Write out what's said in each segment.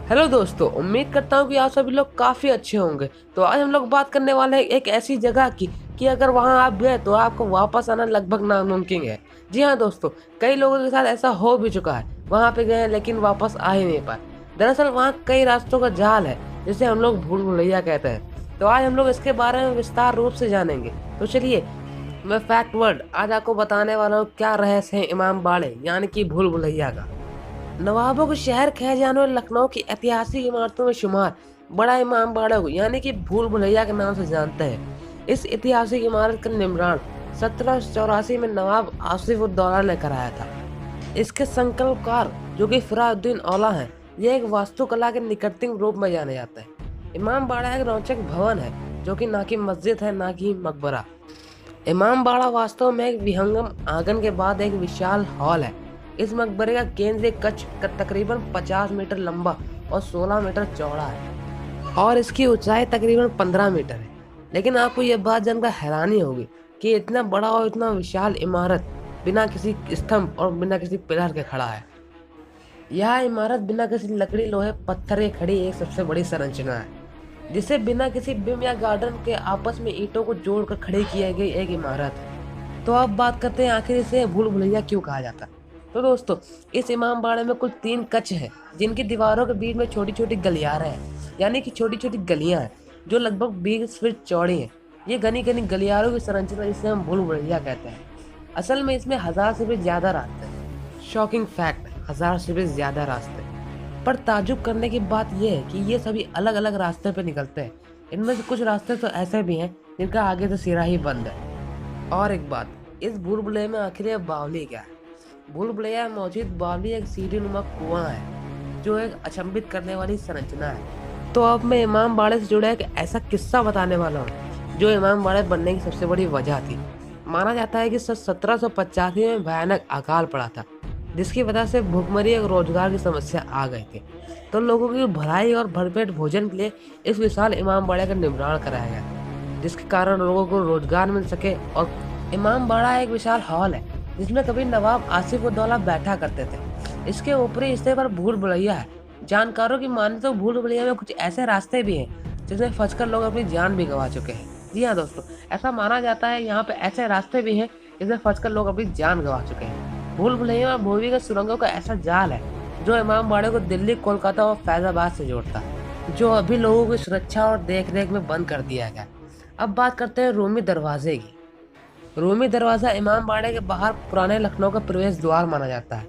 Hello दोस्तों, उम्मीद करता हूँ कि आप सभी लोग काफ़ी अच्छे होंगे। तो आज हम लोग बात करने वाले हैं एक ऐसी जगह की कि अगर वहाँ आप गए तो आपको वापस आना लगभग नामुमकिन है। जी हाँ दोस्तों, कई लोगों के साथ ऐसा हो भी चुका है। वहाँ पे गए लेकिन वापस आ ही नहीं पाए। दरअसल वहाँ कई रास्तों का जाल है जिसे हम लोग भूल भुलैया कहते हैं। तो आज हम लोग इसके बारे में विस्तार रूप से जानेंगे। तो चलिए, मैं फैक्ट वर्ड आज आपको बताने वाला हूँ क्या रहस्य है इमाम बाड़े यानी कि भूल भुलैया का। नवाबों के शहर खैजान और लखनऊ की ऐतिहासिक इमारतों में शुमार बड़ा इमाम बाड़ा को यानी कि भूल भुलैया के नाम से जानते हैं। इस ऐतिहासिक इमारत का निर्माण 1784 में नवाब आसिफ उद दौला ने कराया था। इसके संकल्पकार जो कि फिराउद्दीन औला हैं, यह एक वास्तुकला के निकटतम रूप में जाने जाता है। इमाम बाड़ा एक रोचक भवन है जो कि ना कि मस्जिद है ना कि मकबरा। इमाम बाड़ा वास्तव में एक विहंगम आंगन के बाद एक विशाल हॉल है। इस मकबरे का केंद्रीय कक्ष तकरीबन 50 मीटर लंबा और 16 मीटर चौड़ा है और इसकी ऊंचाई तकरीबन 15 मीटर है। लेकिन आपको यह बात जानकर हैरानी होगी कि इतना बड़ा और इतना विशाल इमारत बिना किसी स्तंभ और बिना किसी पिलर के खड़ा है। यह इमारत बिना किसी लकड़ी लोहे पत्थर के खड़ी एक सबसे बड़ी संरचना है जिसे बिना किसी बिम या गार्डन के आपस में ईंटों को जोड़कर खड़ी की गई एक इमारत है। तो अब बात करते हैं आखिर इसे भूल भुलैया क्यों कहा जाता है। तो दोस्तों, इस इमाम बाड़े में कुल 3 कक्ष हैं जिनकी दीवारों के बीच में छोटी छोटी गलियारें हैं यानी कि छोटी छोटी गलियां हैं जो लगभग 20 फीट चौड़ी हैं। ये घनी घनी गलियारों की संरचना जिसे हम भूल भुलैया कहते हैं। असल में इसमें 1000 से भी ज्यादा रास्ते हैं। शॉकिंग फैक्ट, 1000 से भी ज्यादा रास्ते। पर ताजुब करने की बात यह है कि ये सभी अलग अलग रास्ते पे निकलते हैं। इनमें से कुछ रास्ते तो ऐसे भी हैं जिनका आगे से सिरा ही बंद है। और एक बात, इस भूल भुलैया में आखिर ये बावली क्या है। भूल भुलैया में मौजूद बावली एक सीढ़ी नुमा कुआं है जो एक अचंभित करने वाली संरचना है। तो अब मैं इमाम बाड़े से जुड़ा एक ऐसा किस्सा बताने वाला हूँ जो इमाम बाड़े बनने की सबसे बड़ी वजह थी। माना जाता है कि 1785 में भयानक अकाल पड़ा था जिसकी वजह से भूखमरी और रोजगार की समस्या आ गई थी। तो लोगों की भलाई और भरपेट भोजन के लिए इस विशाल इमाम बाड़े का निर्माण कराया गया जिसके कारण लोगों को रोजगार मिल सके। और इमाम बाड़ा एक विशाल हॉल है जिसमें कभी नवाब आसिफ उद दौला बैठा करते थे। इसके ऊपरी हिस्से पर भूल भुलैया है। जानकारों की माने तो भूल भुलैया में कुछ ऐसे रास्ते भी हैं जिसमें फंसकर लोग अपनी जान भी गंवा चुके हैं। जी हाँ दोस्तों, ऐसा माना जाता है यहाँ पे ऐसे रास्ते भी हैं जिसमें फंसकर लोग अपनी जान गंवा चुके हैं। भूल भुलैया में भूमि के सुरंगों का ऐसा जाल है जो इमाम बाड़े को दिल्ली, कोलकाता और फैजाबाद से जोड़ता है, जो अभी लोगों की सुरक्षा और देख रेख में बंद कर दिया गया। अब बात करते हैं रूमी दरवाजे की। रूमी दरवाजा इमाम बाड़े के बाहर पुराने लखनऊ का प्रवेश द्वार माना जाता है।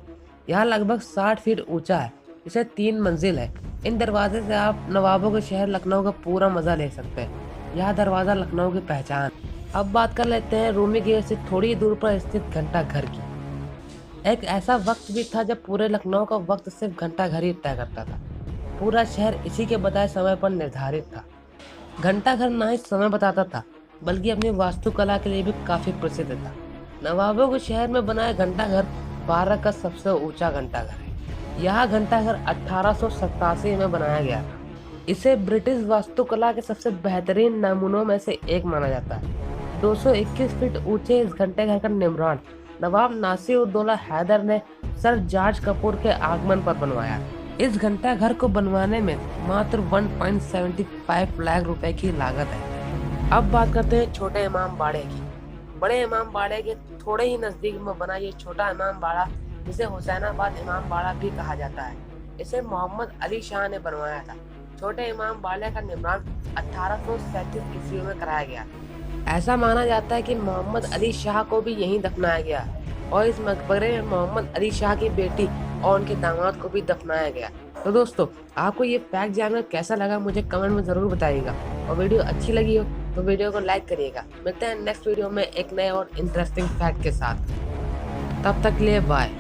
यह लगभग 60 फीट ऊंचा है। इसे 3 मंजिल है। इन दरवाजे से आप नवाबों के शहर लखनऊ का पूरा मजा ले सकते हैं। यह दरवाजा लखनऊ की पहचान। अब बात कर लेते हैं रूमी गेट से थोड़ी दूर पर स्थित घंटा घर की। एक ऐसा वक्त भी था जब पूरे लखनऊ का वक्त सिर्फ घंटा घर ही तय करता था। पूरा शहर इसी के बताए समय पर निर्धारित था। घंटा घर ना ही समय बताता था बल्कि अपनी वास्तुकला के लिए भी काफी प्रसिद्ध था। नवाबों के शहर में बनाया घंटा घर भारत का सबसे ऊंचा घंटा घर है। यह घंटा घर 1887 में बनाया गया था। इसे ब्रिटिश वास्तुकला के सबसे बेहतरीन नमूनों में से एक माना जाता है। 221 फीट ऊंचे इस घंटे घर का निर्माण नवाब नासिर उद दौला हैदर ने सर जॉर्ज कपूर के आगमन पर बनवाया। इस घंटा घर को बनवाने में मात्र 1.75 लाख रुपए की लागत है। अब बात करते हैं छोटे इमाम बाड़े की। बड़े इमाम बाड़े के थोड़े ही नजदीक में बना ये छोटा इमाम बाड़ा, जिसे हुसैनाबाद इमाम बाड़ा भी कहा जाता है, इसे मोहम्मद अली शाह ने बनवाया था। छोटे इमाम बाड़े का निर्माण 1837 ईस्वी में कराया गया। ऐसा माना जाता है कि मोहम्मद अली शाह को भी यहीं दफनाया गया और इस मकबरे में मोहम्मद अली शाह की बेटी और उनके दामाद को भी दफनाया गया। तो दोस्तों, आपको ये फैक्ट जानकर कैसा लगा मुझे कमेंट में ज़रूर बताइएगा। और वीडियो अच्छी लगी हो तो वीडियो को लाइक करिएगा। मिलते हैं नेक्स्ट वीडियो में एक नए और इंटरेस्टिंग फैक्ट के साथ। तब तक के लिए बाय।